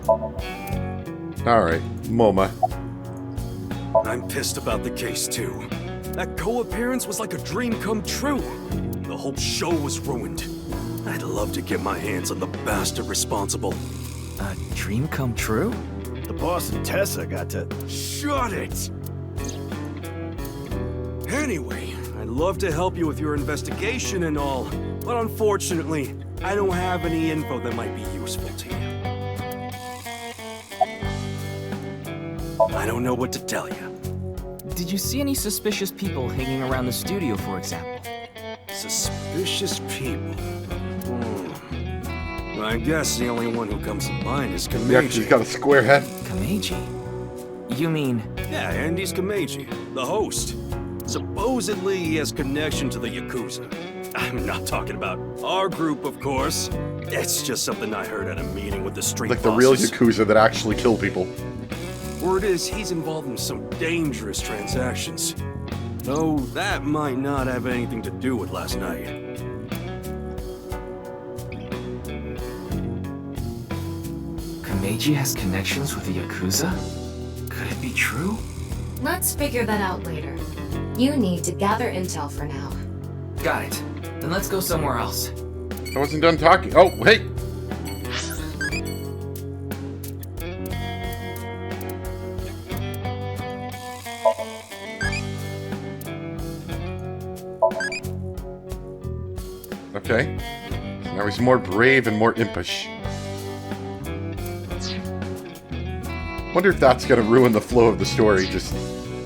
Alright, MoMA. I'm pissed about the case, too. That co-appearance was like a dream come true. The whole show was ruined. I'd love to get my hands on the bastard responsible. A dream come true? The boss and Tessa got to... Shut it! Anyway, I'd love to help you with your investigation and all, but unfortunately, I don't have any info that might be useful to you. I don't know what to tell you. Did you see any suspicious people hanging around the studio, for example? Suspicious people? Well, I guess the only one who comes to mind is Kameji. Yeah, 'cause he's got a square head. Kameji? You mean... Yeah, Andy's Kameji, the host. Supposedly he has connection to the Yakuza. I'm not talking about our group, of course. It's just something I heard at a meeting with the street Like the real bosses. Yakuza that actually kill people. Word is he's involved in some dangerous transactions. Though that might not have anything to do with last night. Kameji has connections with the Yakuza? Could it be true? Let's figure that out later. You need to gather intel for now. Got it. Then let's go somewhere else. I wasn't done talking. Oh, hey! Okay. So now he's more brave and more impish. Wonder if that's gonna ruin the flow of the story, just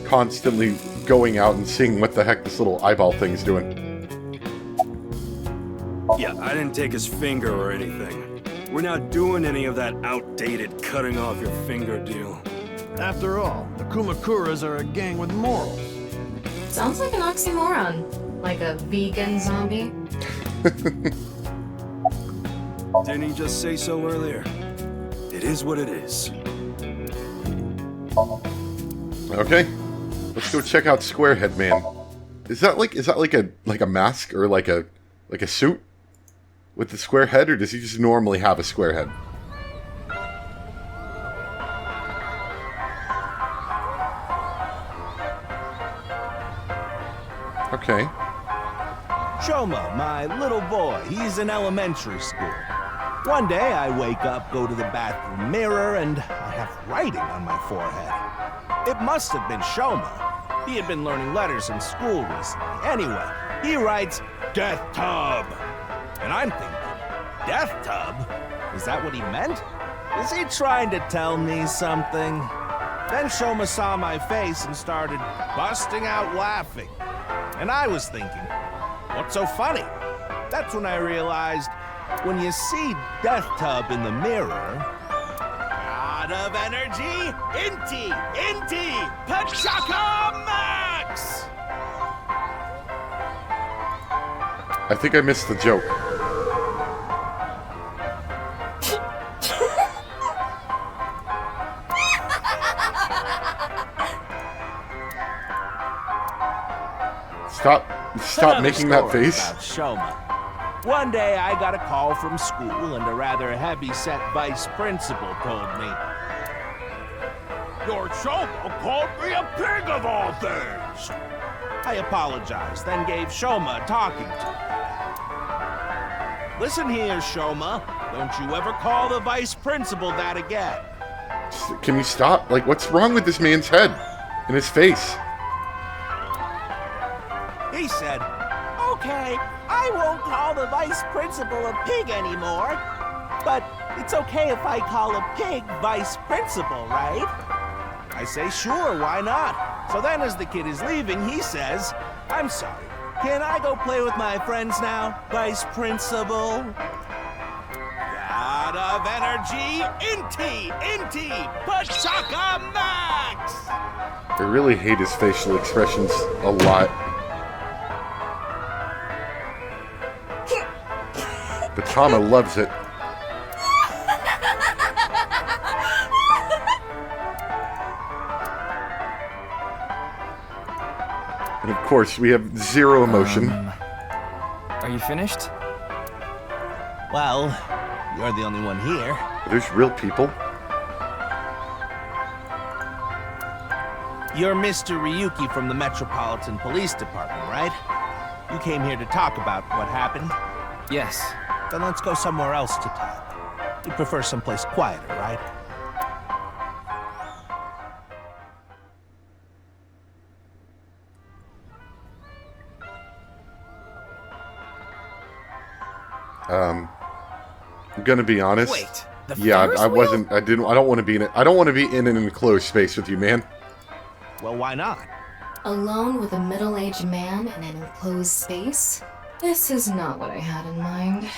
constantly going out and seeing what the heck this little eyeball thing's doing. Yeah, I didn't take his finger or anything. We're not doing any of that outdated cutting off your finger deal. After all, the Kumakuras are a gang with morals. Sounds like an oxymoron. Like a vegan zombie. Didn't he just say so earlier? It is what it is. Okay. Let's go check out Squarehead Man. Is that like a mask or like a suit with the square head, or does he just normally have a square head? Okay. Shoma, my little boy, he's in elementary school. One day I wake up, go to the bathroom mirror, and I have writing on my forehead. It must have been Shoma. He had been learning letters in school recently. Anyway, he writes, Death Tub. And I'm thinking, Death Tub? Is that what he meant? Is he trying to tell me something? Then Shoma saw my face and started busting out laughing. And I was thinking, what's so funny? That's when I realized, when you see Death Tub in the mirror, God of energy, Inti, Pachaka Max! I think I missed the joke. Stop making that face. About Shoma. One day I got a call from school and a rather heavy-set vice principal told me, Your Shoma called me a pig of all things! I apologized, then gave Shoma a talking to. Listen here, Shoma. Don't you ever call the vice principal that again. Can you stop? Like, what's wrong with this man's head and his face? He said, Okay, I won't call the vice principal a pig anymore. But it's okay if I call a pig vice principal, right? I say, sure, why not? So then as the kid is leaving, he says, I'm sorry, can I go play with my friends now, vice principal? God of energy, Inti, Pachaka Max! I really hate his facial expressions a lot. But Tama loves it. And of course, we have zero emotion. Are you finished? Well, you're the only one here. There's real people. You're Mr. Ryuki from the Metropolitan Police Department, right? You came here to talk about what happened? Yes. Then let's go somewhere else to talk. You prefer someplace quieter, right? I'm gonna be honest. Wait, the Yeah, Ferris I wheel? wasn't. I didn't. I don't want to be in it. I don't want to be in an enclosed space with you, man. Well, why not? Alone with a middle-aged man in an enclosed space? This is not what I had in mind.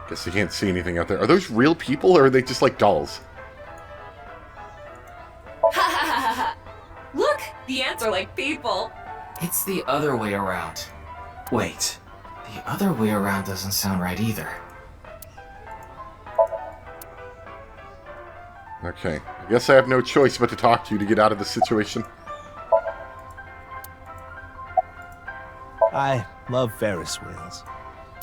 Guess you can't see anything out there. Are those real people, or are they just like dolls? Look, the ants are like people. It's the other way around. Wait, the other way around doesn't sound right either. Okay, I guess I have no choice but to talk to you to get out of this situation. I love Ferris wheels.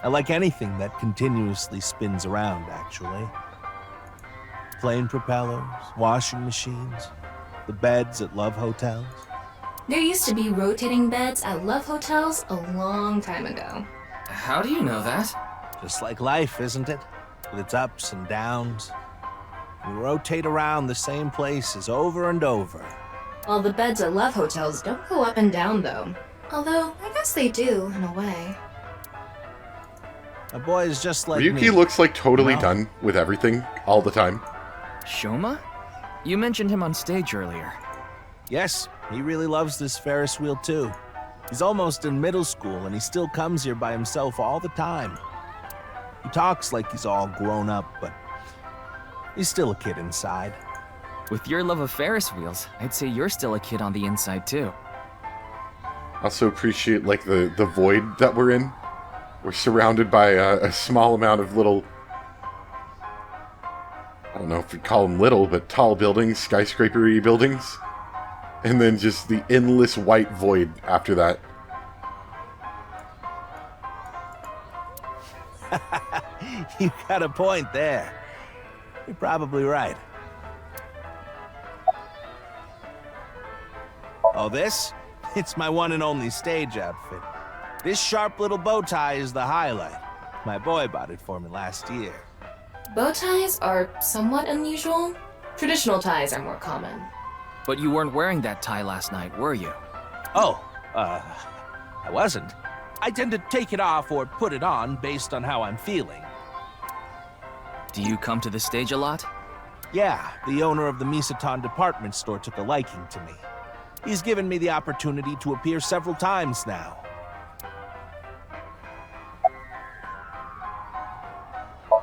I like anything that continuously spins around, actually. Plane propellers, washing machines, the beds at love hotels. There used to be rotating beds at love hotels a long time ago. How do you know that? Just like life, isn't it? With its ups and downs. We rotate around the same places over and over. Well, the beds at love hotels don't go up and down, though. Although, I guess they do, in a way. A boy is just like me. Ryuki looks like totally No. done with everything all the time. Shoma? You mentioned him on stage earlier. Yes, he really loves this Ferris wheel too. He's almost in middle school and he still comes here by himself all the time. He talks like he's all grown up, but he's still a kid inside. With your love of Ferris wheels, I'd say you're still a kid on the inside too. Also appreciate like the void that we're in. We're surrounded by a small amount of little, I don't know if we call them little, but tall buildings, skyscraper-y buildings. And then just the endless white void after that. You got a point there. You're probably right. Oh, this? It's my one and only stage outfit. This sharp little bow tie is the highlight. My boy bought it for me last year. Bow ties are somewhat unusual. Traditional ties are more common. But you weren't wearing that tie last night, were you? Oh, I wasn't. I tend to take it off or put it on based on how I'm feeling. Do you come to the stage a lot? Yeah, the owner of the Misaton department store took a liking to me. He's given me the opportunity to appear several times now.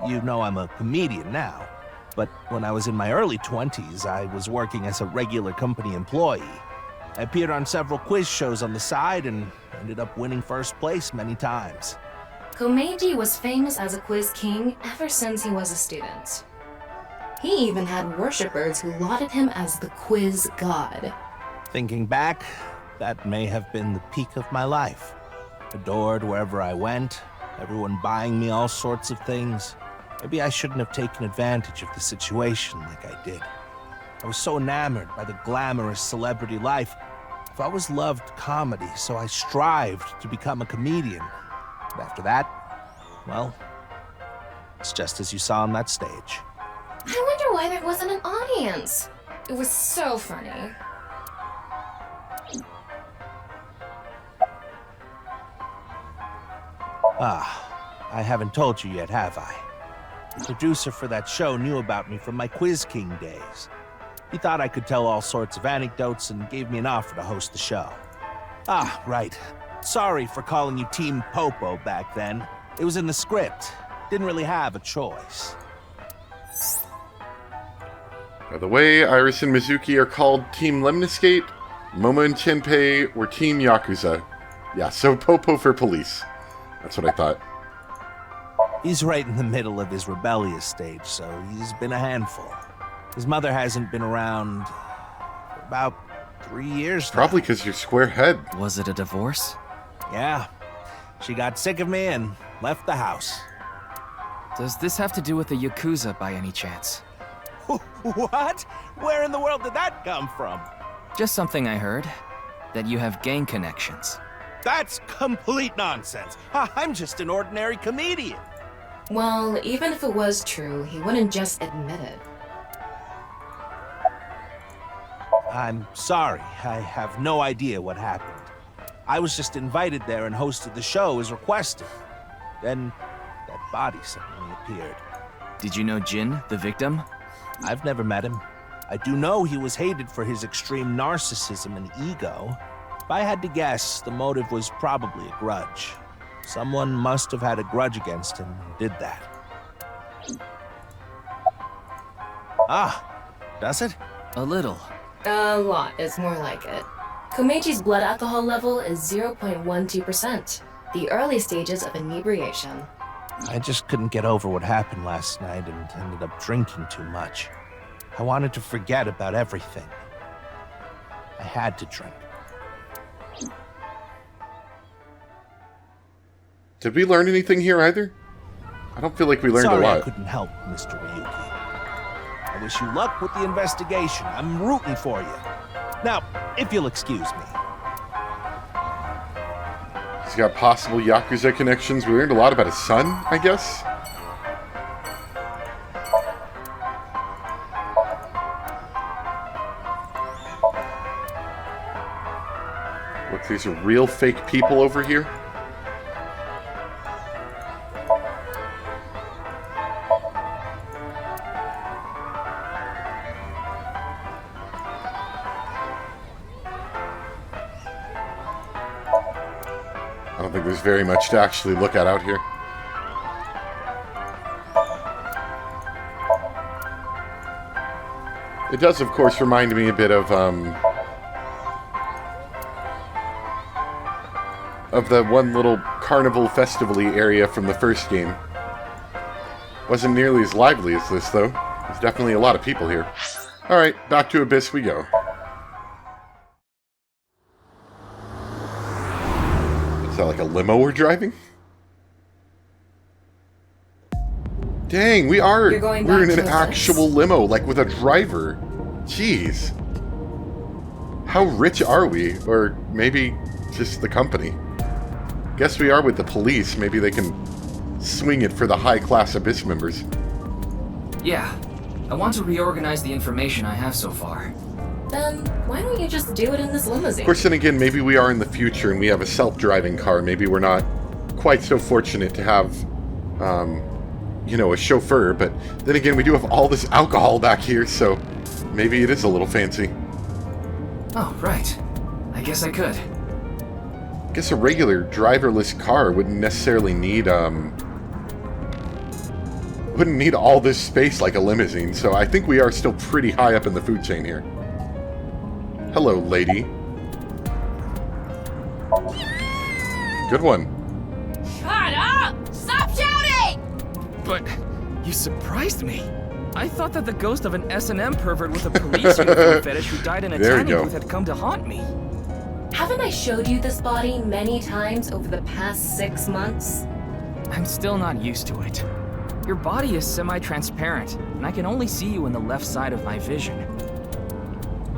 You know I'm a comedian now, but when I was in my early 20s, I was working as a regular company employee. I appeared on several quiz shows on the side and ended up winning first place many times. Komeiji was famous as a quiz king ever since he was a student. He even had worshippers who lauded him as the quiz god. Thinking back, that may have been the peak of my life. Adored wherever I went, everyone buying me all sorts of things. Maybe I shouldn't have taken advantage of the situation like I did. I was so enamored by the glamorous celebrity life. I've always loved comedy, so I strived to become a comedian. But after that, well, it's just as you saw on that stage. I wonder why there wasn't an audience. It was so funny. Ah, I haven't told you yet, have I? The producer for that show knew about me from my Quiz King days. He thought I could tell all sorts of anecdotes and gave me an offer to host the show. Ah, right. Sorry for calling you Team Popo back then. It was in the script. Didn't really have a choice. By the way, Iris and Mizuki are called Team Lemniscate, Momo and Chenpei were Team Yakuza. Yeah, so Popo for police. That's what I thought. He's right in the middle of his rebellious stage, so he's been a handful. His mother hasn't been around for about 3 years now. Probably because you're square head. Was it a divorce? Yeah. She got sick of me and left the house. Does this have to do with the Yakuza by any chance? What? Where in the world did that come from? Just something I heard. That you have gang connections. That's complete nonsense. I'm just an ordinary comedian. Well, even if it was true, he wouldn't just admit it. I'm sorry. I have no idea what happened. I was just invited there and hosted the show as requested. Then that body suddenly appeared. Did you know Jin, the victim? I've never met him. I do know he was hated for his extreme narcissism and ego. If I had to guess, the motive was probably a grudge. Someone must have had a grudge against him and did that. Ah, does it? A little. A lot is more like it. Komechi's blood alcohol level is 0.12%, the early stages of inebriation. I just couldn't get over what happened last night and ended up drinking too much. I wanted to forget about everything. I had to drink. Did we learn anything here either? I don't feel like we learned a Sorry lot. I couldn't help, Mr. Ryuki. I wish you luck with the investigation. I'm rooting for you. Now, if you'll excuse me. He's got possible Yakuza connections. We learned a lot about his son, I guess? Look, these are real fake people over here. I don't think there's very much to actually look at out here. It does, of course, remind me a bit of the one little carnival festival-y area from the first game. Wasn't nearly as lively as this, though. There's definitely a lot of people here. Alright, back to Abyss we go. Is that like a limo we're driving? Dang, we're in an actual limo, like with a driver. Jeez. How rich are we? Or maybe just the company. Guess we are with the police. Maybe they can swing it for the high-class Abyss members. Yeah, I want to reorganize the information I have so far. Then why don't you just do it in this limousine? Of course, then again, maybe we are in the future and we have a self-driving car. Maybe we're not quite so fortunate to have, you know, a chauffeur. But then again, we do have all this alcohol back here, so maybe it is a little fancy. Oh, right. I guess I could. I guess a regular driverless car wouldn't necessarily need, wouldn't need all this space like a limousine. So I think we are still pretty high up in the food chain here. Hello, lady. Good one. Shut up! Stop shouting! But you surprised me. I thought that the ghost of an S&M pervert with a police uniform fetish who died in a There we tanning go. booth had come to haunt me. Haven't I showed you this body many times over the past 6 months? I'm still not used to it. Your body is semi-transparent, and I can only see you in the left side of my vision.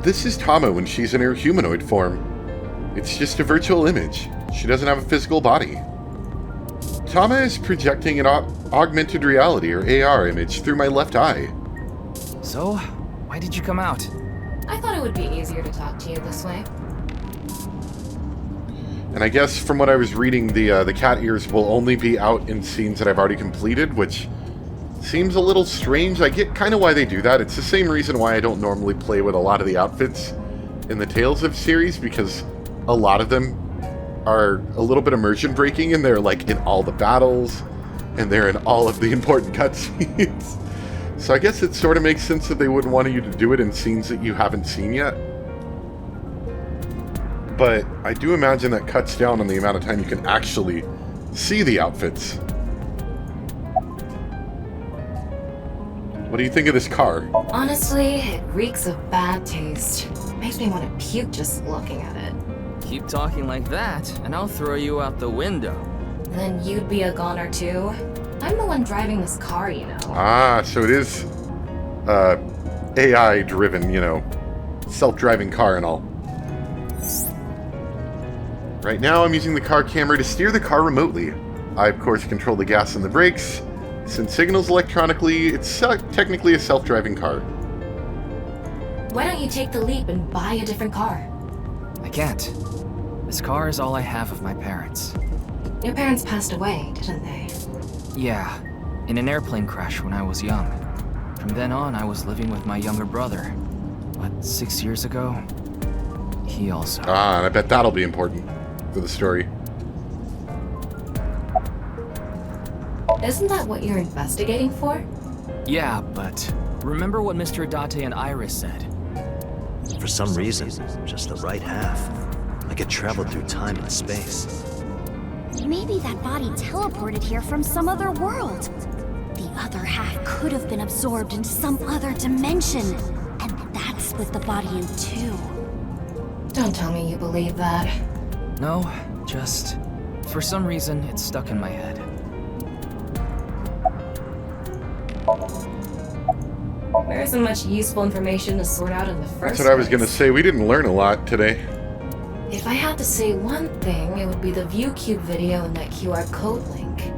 This is Tama when she's in her humanoid form. It's just a virtual image. She doesn't have a physical body. Tama is projecting an augmented reality, or AR, image through my left eye. So, why did you come out? I thought it would be easier to talk to you this way. And I guess from what I was reading, the cat ears will only be out in scenes that I've already completed, which seems a little strange. I get kind of why they do that. It's the same reason why I don't normally play with a lot of the outfits in the Tales of series, because a lot of them are a little bit immersion breaking, and they're like in all the battles, and they're in all of the important cutscenes. So I guess it sort of makes sense that they wouldn't want you to do it in scenes that you haven't seen yet. But I do imagine that cuts down on the amount of time you can actually see the outfits. What do you think of this car? Honestly, it reeks of bad taste. Makes me want to puke just looking at it. Keep talking like that, and I'll throw you out the window. Then you'd be a goner too. I'm the one driving this car, you know. Ah, so it is AI-driven, self-driving car and all. Right now, I'm using the car camera to steer the car remotely. I, of course, control the gas and the brakes. Since signals electronically, it's technically a self-driving car. Why don't you take the leap and buy a different car? I can't. This car is all I have of my parents. Your parents passed away, didn't they? Yeah, in an airplane crash when I was young. From then on, I was living with my younger brother. But 6 years ago, he also... Ah, and I bet that'll be important for the story. Isn't that what you're investigating for? Yeah, but remember what Mr. Date and Iris said? For some reason, just the right half. Like it traveled through time and space. Maybe that body teleported here from some other world. The other half could have been absorbed into some other dimension. And that split the body in two. Don't tell me you believe that. No, just... for some reason, it's stuck in my head. There isn't much useful information to sort out in the first place. That's what I was gonna say. We didn't learn a lot today. If I had to say one thing, it would be the ViewCube video and that QR code link.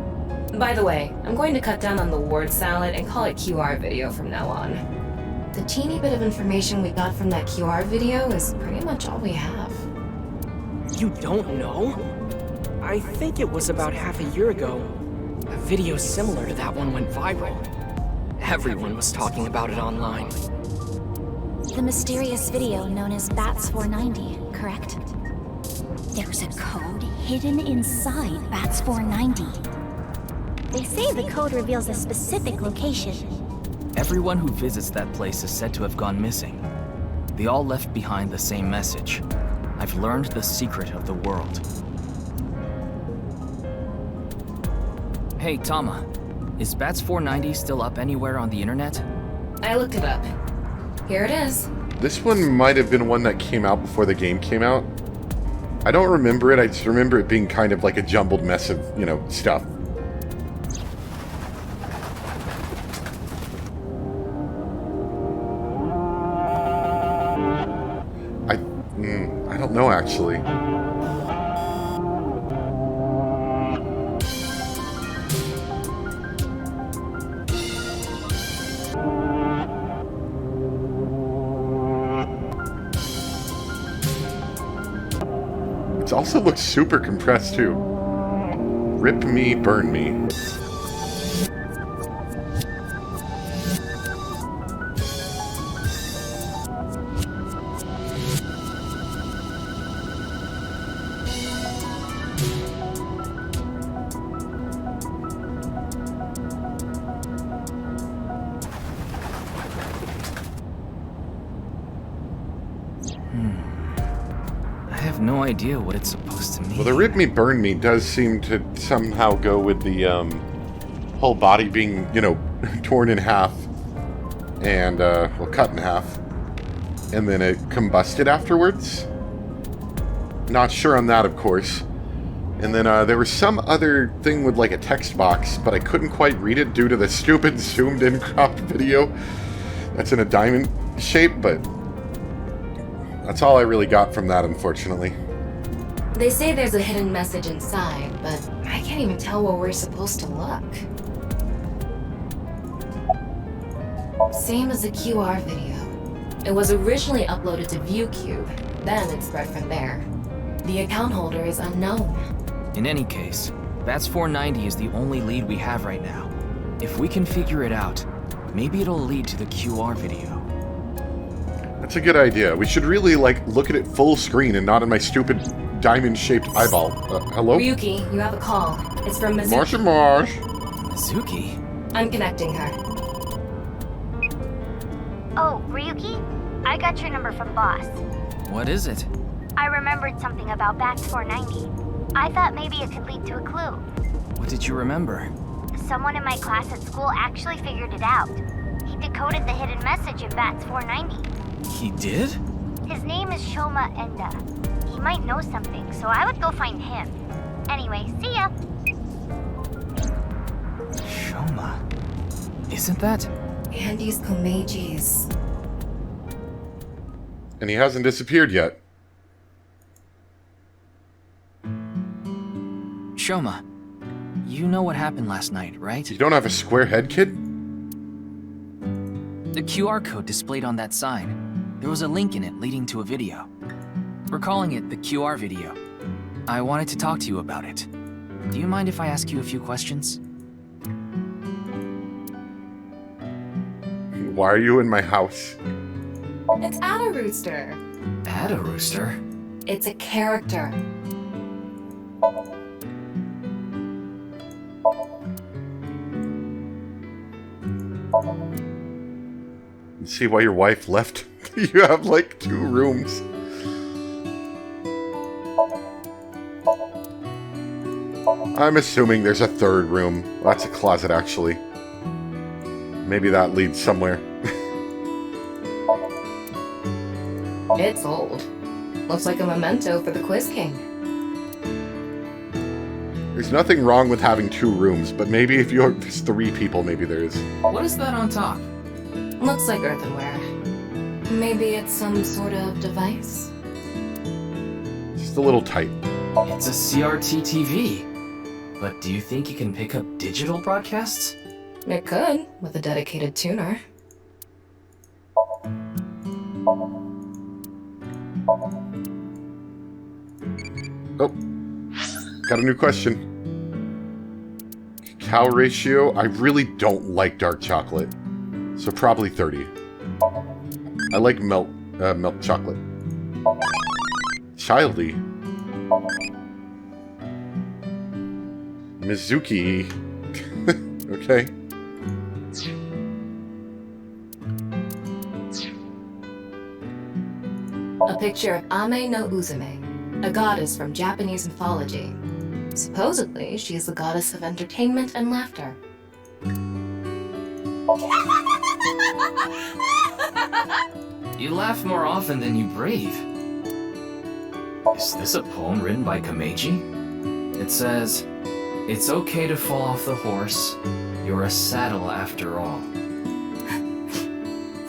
By the way, I'm going to cut down on the word salad and call it QR video from now on. The teeny bit of information we got from that QR video is pretty much all we have. You don't know? I think it was about half a year ago. A video similar to that one went viral. Everyone was talking about it online. The mysterious video known as Bats490, correct? There's a code hidden inside Bats490. They say the code reveals a specific location. Everyone who visits that place is said to have gone missing. They all left behind the same message. I've learned the secret of the world. Hey, Tama. Is Bats490 still up anywhere on the internet? I looked it up. Here it is. This one might have been one that came out before the game came out. I don't remember it. I just remember it being kind of like a jumbled mess of, stuff. I don't know, actually. It also looks super compressed, too. Rip me, burn me. I have no idea what it's supposed to mean. Well, the rip me, burn me does seem to somehow go with the whole body being, torn in half and, cut in half. And then it combusted afterwards. Not sure on that, of course. And then there was some other thing with like a text box, but I couldn't quite read it due to the stupid zoomed-in cropped video that's in a diamond shape, but that's all I really got from that, unfortunately. They say there's a hidden message inside, but I can't even tell where we're supposed to look. Same as the QR video. It was originally uploaded to ViewCube, then it spread from there. The account holder is unknown. In any case, Bats490 is the only lead we have right now. If we can figure it out, maybe it'll lead to the QR video. That's a good idea. We should really, look at it full screen and not in my stupid diamond-shaped eyeball. Hello? Ryuki, you have a call. It's from Mizuki. Marsh. Mizuki? I'm connecting her. Oh, Ryuki? I got your number from Boss. What is it? I remembered something about Bats490. I thought maybe it could lead to a clue. What did you remember? Someone in my class at school actually figured it out. He decoded the hidden message in Bats490. He did? His name is Shoma Enda. He might know something, so I would go find him. Anyway, see ya! Shoma. Isn't that? Andy's Komeji's And he hasn't disappeared yet. Shoma, you know what happened last night, right? You don't have a square head, kid? The QR code displayed on that sign. There was a link in it leading to a video. We're calling it the QR video. I wanted to talk to you about it. Do you mind if I ask you a few questions? Why are you in my house? It's Ada Rooster. Ada Rooster? It's a character. You see why your wife left? You have like 2 rooms. I'm assuming there's a 3rd room. That's a closet, actually. Maybe that leads somewhere. It's old. Looks like a memento for the Quiz King. There's nothing wrong with having 2 rooms, but maybe if there's 3 people, maybe there is. What is that on top? Looks like earthenware. Maybe it's some sort of device? Just a little tight. It's a CRT TV. But do you think you can pick up digital broadcasts? It could, with a dedicated tuner. Oh, got a new question. Cacao ratio? I really don't like dark chocolate, so probably 30. I like milk chocolate. Childy. Mizuki. Okay. A picture of Ame no Uzume, a goddess from Japanese mythology. Supposedly, she is the goddess of entertainment and laughter. You laugh more often than you breathe. Is this a poem written by Kameji? It says, "It's okay to fall off the horse. You're a saddle after all."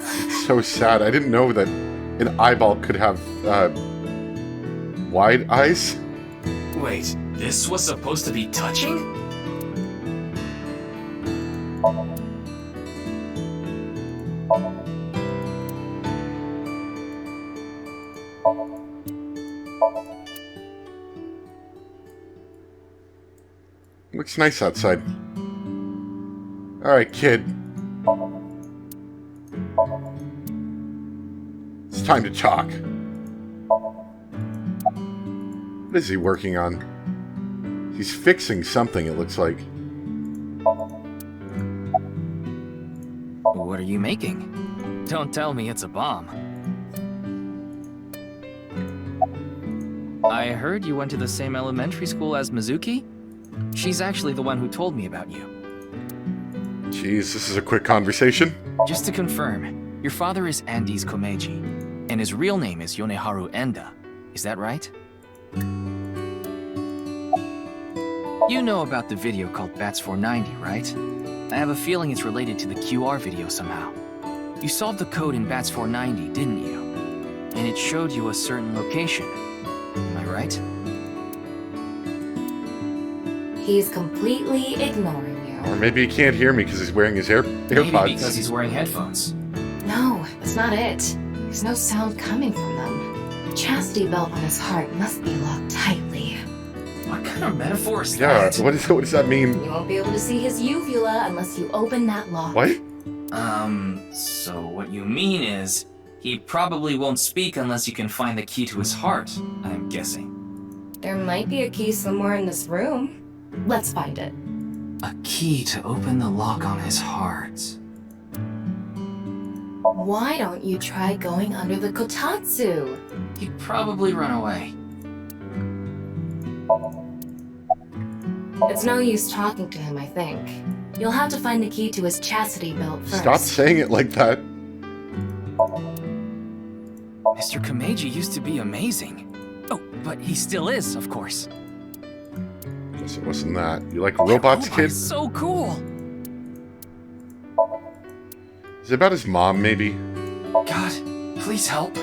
It's so sad. I didn't know that an eyeball could have wide eyes. Wait, this was supposed to be touching? Looks nice outside. Alright, kid. It's time to talk. What is he working on? He's fixing something, it looks like. What are you making? Don't tell me it's a bomb. I heard you went to the same elementary school as Mizuki? She's actually the one who told me about you. Jeez, this is a quick conversation. Just to confirm, your father is Andes Komeiji, and his real name is Yoneharu Enda. Is that right? You know about the video called Bats490, right? I have a feeling it's related to the QR video somehow. You solved the code in Bats490, didn't you? And it showed you a certain location. Am I right? He's completely ignoring you. Or maybe he can't hear me because he's wearing his AirPods. Maybe because he's wearing headphones. No, that's not it. There's no sound coming from them. The chastity belt on his heart must be locked tightly. What kind of metaphor is Yeah, that? what does that mean? You won't be able to see his uvula unless you open that lock. What? So what you mean is, he probably won't speak unless you can find the key to his heart, I'm guessing. There might be a key somewhere in this room. Let's find it. A key to open the lock on his heart. Why don't you try going under the kotatsu? He'd probably run away. It's no use talking to him, I think. You'll have to find the key to his chastity belt first. Stop saying it like that. Mr. Komeiji used to be amazing. Oh, but he still is, of course. Guess it wasn't that. You like robots, That robot kid? is so cool. Is it about his mom, maybe? God, please help.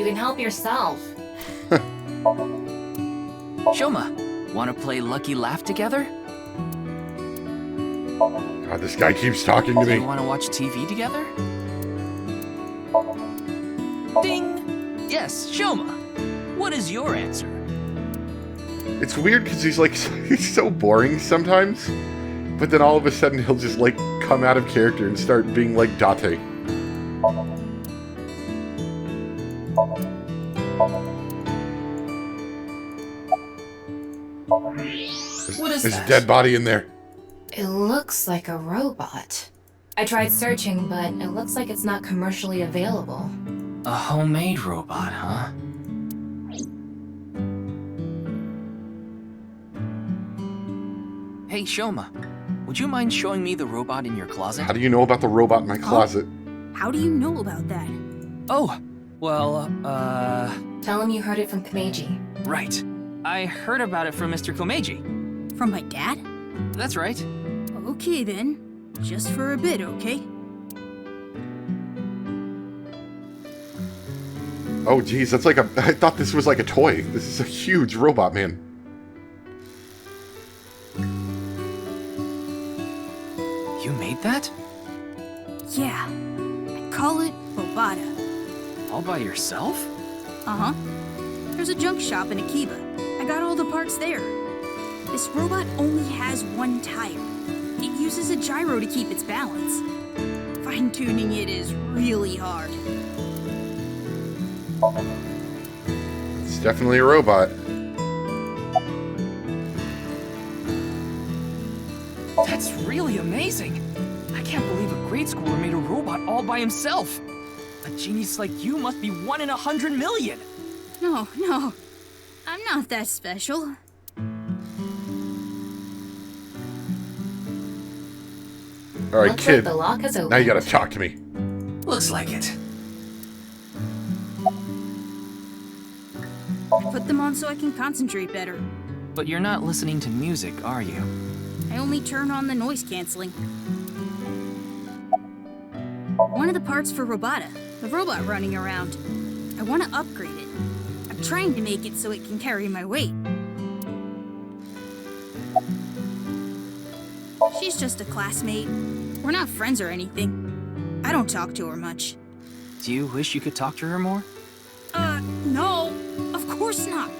You can help yourself. Shoma, wanna play Lucky Laugh together? God, this guy keeps talking to Do you me. wanna watch TV together? Ding! Yes, Shoma. What is your answer? It's weird because he's like, he's so boring sometimes. But then all of a sudden he'll just like come out of character and start being like Date. What is There's that? a dead body in there. It looks like a robot. I tried searching, but it looks like it's not commercially available. A homemade robot, huh? Hey, Shoma. Would you mind showing me the robot in your closet? How do you know about the robot in my closet? How do you know about that? Oh, well, Tell him you heard it from Kameji. right. I heard about it from Mr. Komeiji. From my dad? That's right. Okay then. Just for a bit, okay? Oh geez, that's like a... I thought this was like a toy. This is a huge robot, man. You made that? Yeah. I call it Robata. All by yourself? Uh-huh. There's a junk shop in Akiba. I got all the parts there. This robot only has one tire. It uses a gyro to keep its balance. Fine-tuning it is really hard. It's definitely a robot. That's really amazing. I can't believe a grade schooler made a robot all by himself. A genius like you must be 1 in 100 million. No. I'm not that special. Alright, Looks kid. like the lock is open. Now you gotta talk to me. Looks like it. I put them on so I can concentrate better. But you're not listening to music, are you? I only turn on the noise canceling. One of the parts for Robata, the robot running around. I want to upgrade it. I'm trying to make it so it can carry my weight. She's just a classmate. We're not friends or anything. I don't talk to her much. Do you wish you could talk to her more? No. Of course not.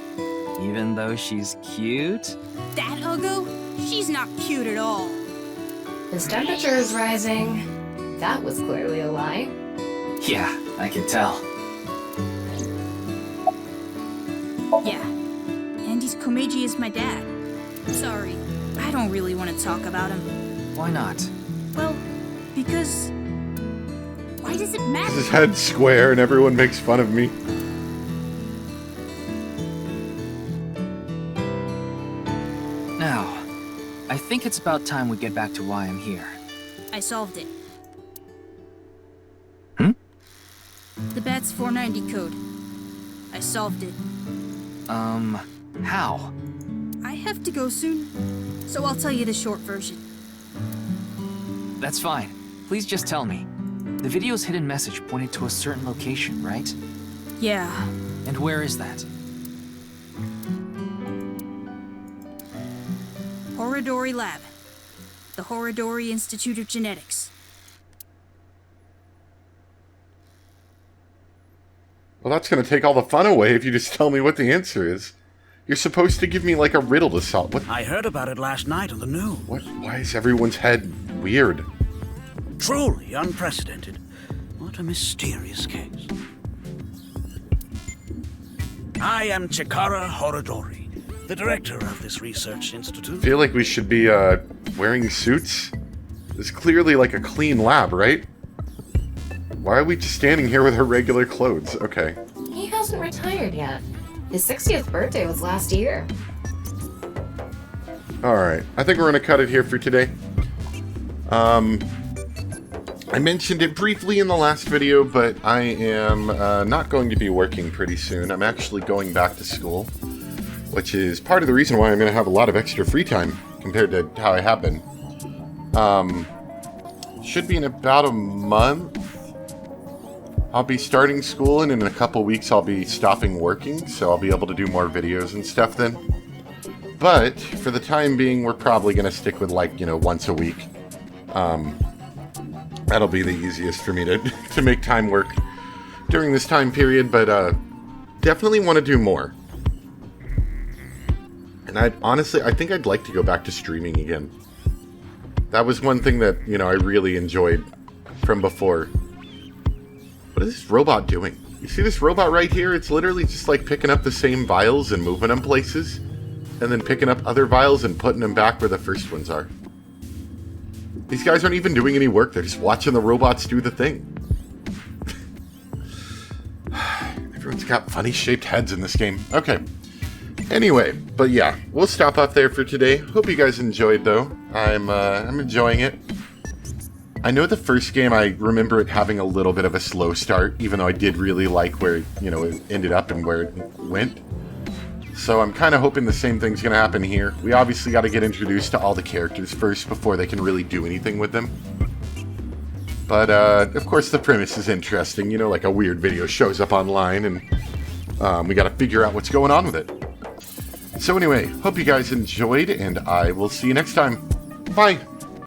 Even though she's cute? That Uggo? She's not cute at all. His temperature is rising. That was clearly a lie. Yeah, I can tell. Yeah. Andy's Komeiji is my dad. Sorry, I don't really want to talk about him. Why not? Well, because... Why does it matter? His head's square and everyone makes fun of me. Now, I think it's about time we get back to why I'm here. I solved it. Hmm? The BATS 490 code. I solved it. How? I have to go soon, so I'll tell you the short version. That's fine. Please just tell me. The video's hidden message pointed to a certain location, right? Yeah. And where is that? Horodori Lab. The Horodori Institute of Genetics. Well, that's gonna take all the fun away if you just tell me what the answer is. You're supposed to give me like a riddle to solve. What? I heard about it last night on the news. What? Why is everyone's head weird? Truly unprecedented. What a mysterious case. I am Chikara Horodori, the director of this research I institute. feel like we should be wearing suits. It's clearly like a clean lab, right? Why are we just standing here with our regular clothes? Okay. He hasn't retired yet. His 60th birthday was last year. Alright, I think we're going to cut it here for today. I mentioned it briefly in the last video, but I am not going to be working pretty soon. I'm actually going back to school, which is part of the reason why I'm going to have a lot of extra free time compared to how I have been. Should be in about a month. I'll be starting school, and in a couple weeks I'll be stopping working, so I'll be able to do more videos and stuff then. But for the time being, we're probably going to stick with, like, you know, once a week. That'll be the easiest for me to make time work during this time period, but definitely want to do more. And I think I'd like to go back to streaming again. That was one thing that, you know, I really enjoyed from before. What is this robot doing? You see this robot right here? It's literally just like picking up the same vials and moving them places, and then picking up other vials and putting them back where the first ones are. These guys aren't even doing any work. They're just watching the robots do the thing. Everyone's got funny shaped heads in this game. Okay. Anyway, but yeah, we'll stop off there for today. Hope you guys enjoyed, though. I'm enjoying it. I know the first game, I remember it having a little bit of a slow start, even though I did really like where, you know, it ended up and where it went. So I'm kind of hoping the same thing's going to happen here. We obviously got to get introduced to all the characters first before they can really do anything with them. But, of course, the premise is interesting. You know, like a weird video shows up online, and we got to figure out what's going on with it. So anyway, hope you guys enjoyed, and I will see you next time. Bye!